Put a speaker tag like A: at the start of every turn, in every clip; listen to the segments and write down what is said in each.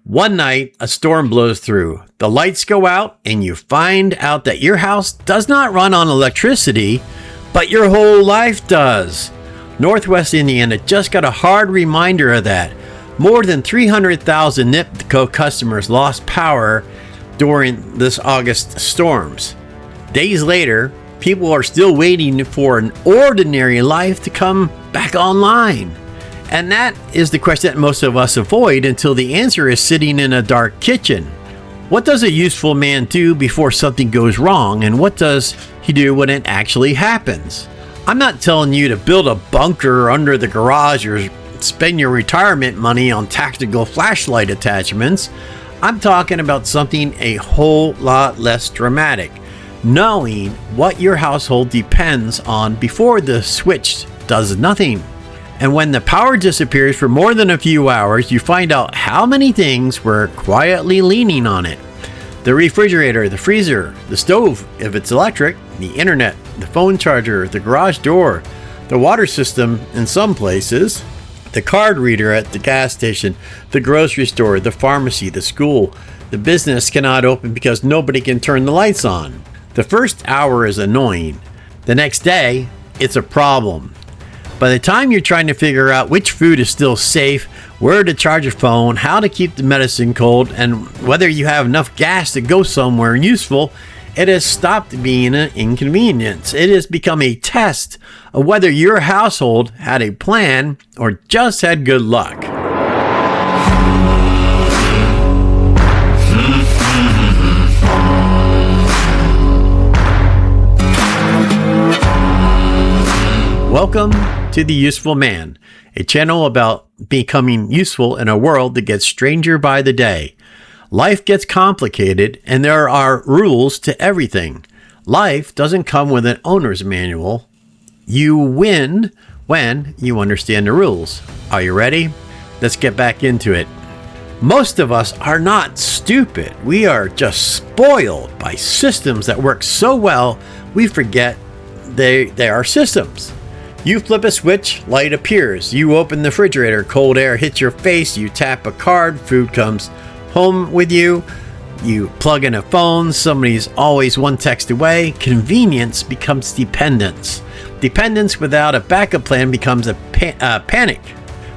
A: One night, a storm blows through. The lights go out, and you find out that your house does not run on electricity, but your whole life does. Northwest Indiana just got a hard reminder of that. More than 300,000 NIPCO customers lost power during this August storms. Days later, people are still waiting for an ordinary life to come back online. And that is the question that most of us avoid until the answer is sitting in a dark kitchen. What does a useful man do before something goes wrong, and what does he do when it actually happens? I'm not telling you to build a bunker under the garage or spend your retirement money on tactical flashlight attachments. I'm talking about something a whole lot less dramatic. Knowing what your household depends on before the switch does nothing. And when the power disappears for more than a few hours, you find out how many things were quietly leaning on it. The refrigerator, the freezer, the stove, if it's electric, the internet, the phone charger, the garage door, the water system in some places, the card reader at the gas station, the grocery store, the pharmacy, the school. The business cannot open because nobody can turn the lights on. The first hour is annoying. The next day, it's a problem. By the time you're trying to figure out which food is still safe, where to charge your phone, how to keep the medicine cold, and whether you have enough gas to go somewhere useful, it has stopped being an inconvenience. It has become a test of whether your household had a plan or just had good luck. Welcome to The Useful Man, a channel about becoming useful in a world that gets stranger by the day. Life gets complicated, and there are rules to everything. Life doesn't come with an owner's manual. You win when you understand the rules. Are you ready? Let's get back into it. Most of us are not stupid. We are just spoiled by systems that work so well, we forget they are systems. You flip a switch, light appears. You open the refrigerator, cold air hits your face. You tap a card, food comes home with you. You plug in a phone, somebody's always one text away. Convenience becomes dependence. Dependence without a backup plan becomes a panic.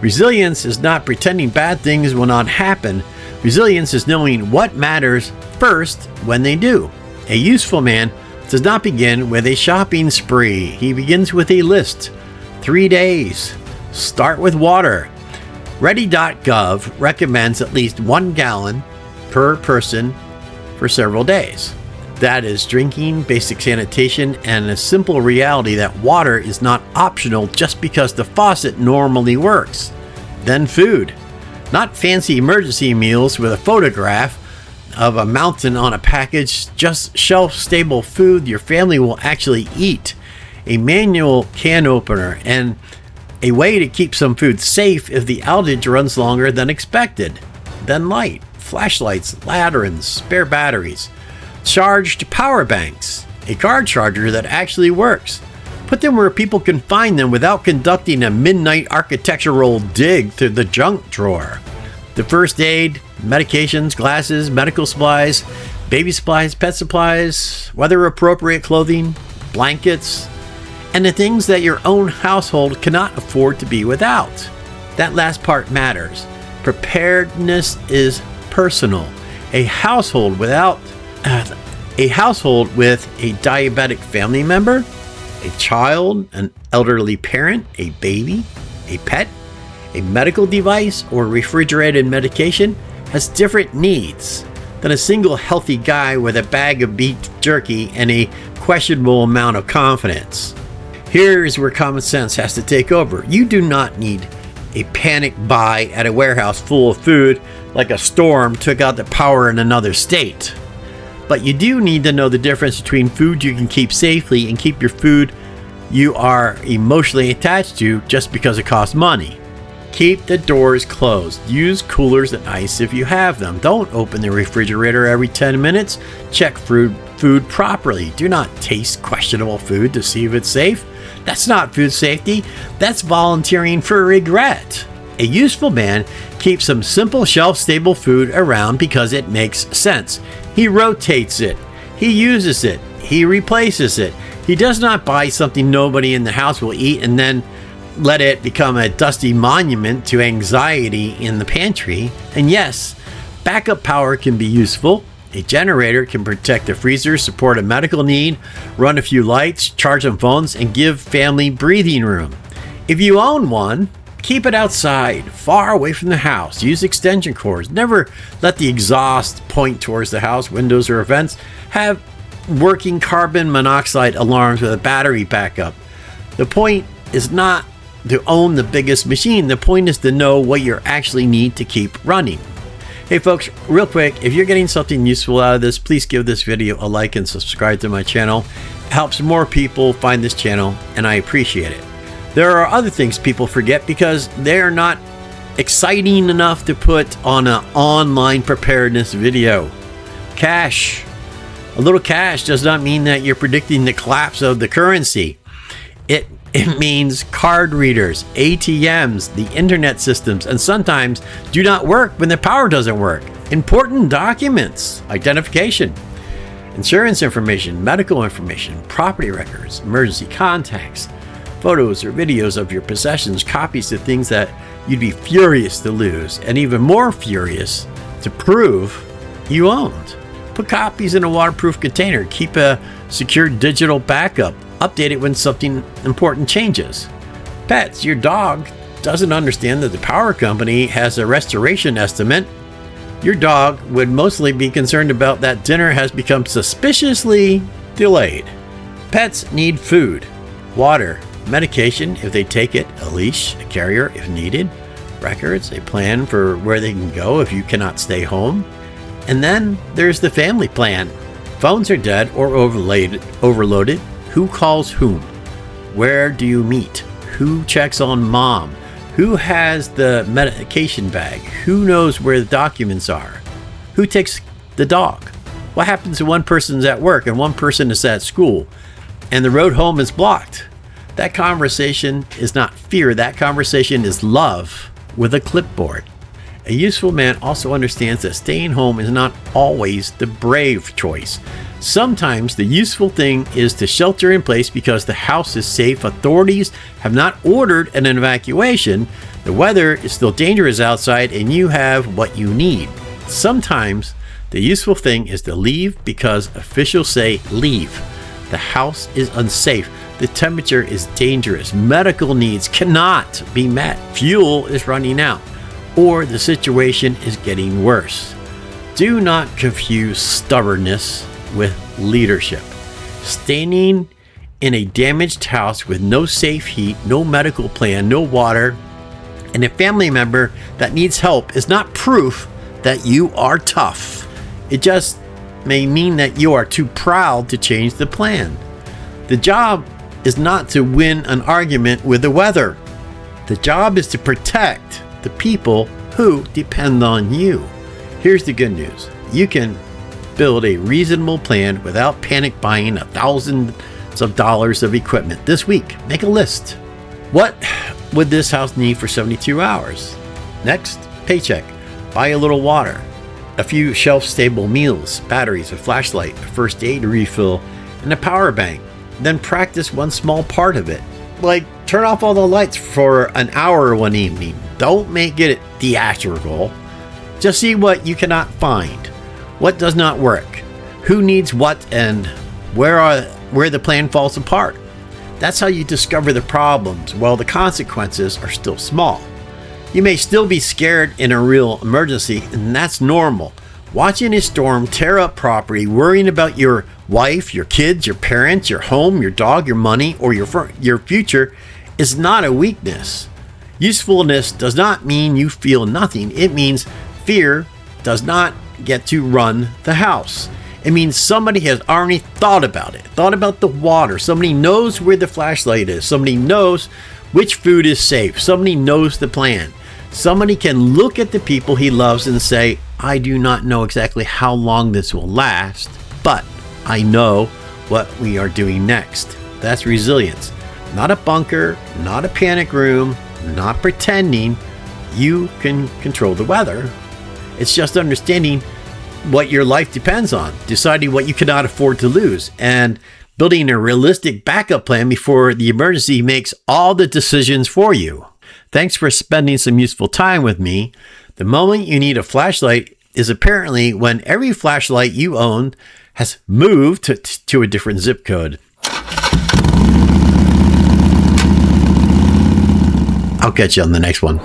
A: Resilience is not pretending bad things will not happen. Resilience is knowing what matters first when they do. A useful man does not begin with a shopping spree. He begins with a list. 3 days. Start with water. Ready.gov recommends at least 1 gallon per person for several days. That is drinking, basic sanitation, and a simple reality that water is not optional just because the faucet normally works. Then food. Not fancy emergency meals with a photograph of a mountain on a package, just shelf-stable food your family will actually eat. A manual can opener and a way to keep some food safe if the outage runs longer than expected. Then light, flashlights, lanterns, spare batteries. Charged power banks, a car charger that actually works. Put them where people can find them without conducting a midnight architectural dig through the junk drawer. The first aid, medications, glasses, medical supplies, baby supplies, pet supplies, weather-appropriate clothing, blankets, and the things that your own household cannot afford to be without. That last part matters. Preparedness is personal. A household with a diabetic family member, a child, an elderly parent, a baby, a pet, a medical device, or refrigerated medication has different needs than a single healthy guy with a bag of beef jerky and a questionable amount of confidence. Here's where common sense has to take over. You do not need a panic buy at a warehouse full of food like a storm took out the power in another state. But you do need to know the difference between food you can keep safely and keep your food you are emotionally attached to just because it costs money. Keep the doors closed. Use coolers and ice if you have them. Don't open the refrigerator every 10 minutes. Check food properly. Do not taste questionable food to see if it's safe. That's not food safety. That's volunteering for regret. A useful man keeps some simple shelf-stable food around because it makes sense. He rotates it. He uses it. He replaces it. He does not buy something nobody in the house will eat and then let it become a dusty monument to anxiety in the pantry. And yes, backup power can be useful. A generator can protect the freezer, support a medical need, run a few lights, charge some phones, and give family breathing room. If you own one, keep it outside, far away from the house. Use extension cords. Never let the exhaust point towards the house, windows, or vents. Have working carbon monoxide alarms with a battery backup. The point is not to own the biggest machine. The point is to know what you actually need to keep running. Hey folks, real quick, if you're getting something useful out of this, please give this video a like and subscribe to my channel. It helps more people find this channel, and I appreciate it. There are other things people forget because they're not exciting enough to put on an online preparedness video. Cash. A little cash does not mean that you're predicting the collapse of the currency. It means card readers, ATMs, the internet systems, and sometimes do not work when the power doesn't work. Important documents, identification, insurance information, medical information, property records, emergency contacts, photos or videos of your possessions, copies of things that you'd be furious to lose, and even more furious to prove you owned. Put copies in a waterproof container. Keep a secure digital backup. Update it when something important changes. Pets, your dog doesn't understand that the power company has a restoration estimate. Your dog would mostly be concerned about that dinner has become suspiciously delayed. Pets need food, water, medication if they take it, a leash, a carrier if needed, records, a plan for where they can go if you cannot stay home. And then there's the family plan. Phones are dead or overloaded. Who calls whom? Where do you meet? Who checks on mom? Who has the medication bag? Who knows where the documents are? Who takes the dog? What happens if one person's at work and one person is at school and the road home is blocked? That conversation is not fear. That conversation is love with a clipboard. A useful man also understands that staying home is not always the brave choice. Sometimes the useful thing is to shelter in place because the house is safe. Authorities have not ordered an evacuation. The weather is still dangerous outside and you have what you need. Sometimes the useful thing is to leave because officials say leave. The house is unsafe. The temperature is dangerous. Medical needs cannot be met. Fuel is running out, or the situation is getting worse. Do not confuse stubbornness with leadership. Standing in a damaged house with no safe heat, no medical plan, no water, and a family member that needs help is not proof that you are tough. It just may mean that you are too proud to change the plan. The job is not to win an argument with the weather. The job is to protect the people who depend on you. Here's the good news. You can build a reasonable plan without panic buying thousands of dollars of equipment this week. Make a list. What would this house need for 72 hours? Next, paycheck. Buy a little water, a few shelf-stable meals, batteries, a flashlight, a first aid refill, and a power bank. Then practice one small part of it. Like turn off all the lights for an hour one evening. Don't make it theatrical. Just see what you cannot find. What does not work? Who needs what, and where the plan falls apart? That's how you discover the problems while the consequences are still small. You may still be scared in a real emergency, and that's normal. Watching a storm tear up property, worrying about your wife, your kids, your parents, your home, your dog, your money, or your future is not a weakness. Usefulness does not mean you feel nothing. It means fear does not get to run the house. It means somebody has already thought about it, thought about the water. Somebody knows where the flashlight is. Somebody knows which food is safe. Somebody knows the plan. Somebody can look at the people he loves and say, I do not know exactly how long this will last, but I know what we are doing next. That's resilience. Not a bunker, not a panic room, not pretending. you can control the weather. It's just understanding what your life depends on, deciding what you cannot afford to lose, and building a realistic backup plan before the emergency makes all the decisions for you. Thanks for spending some useful time with me. The moment you need a flashlight is apparently when every flashlight you own has moved to a different zip code. I'll catch you on the next one.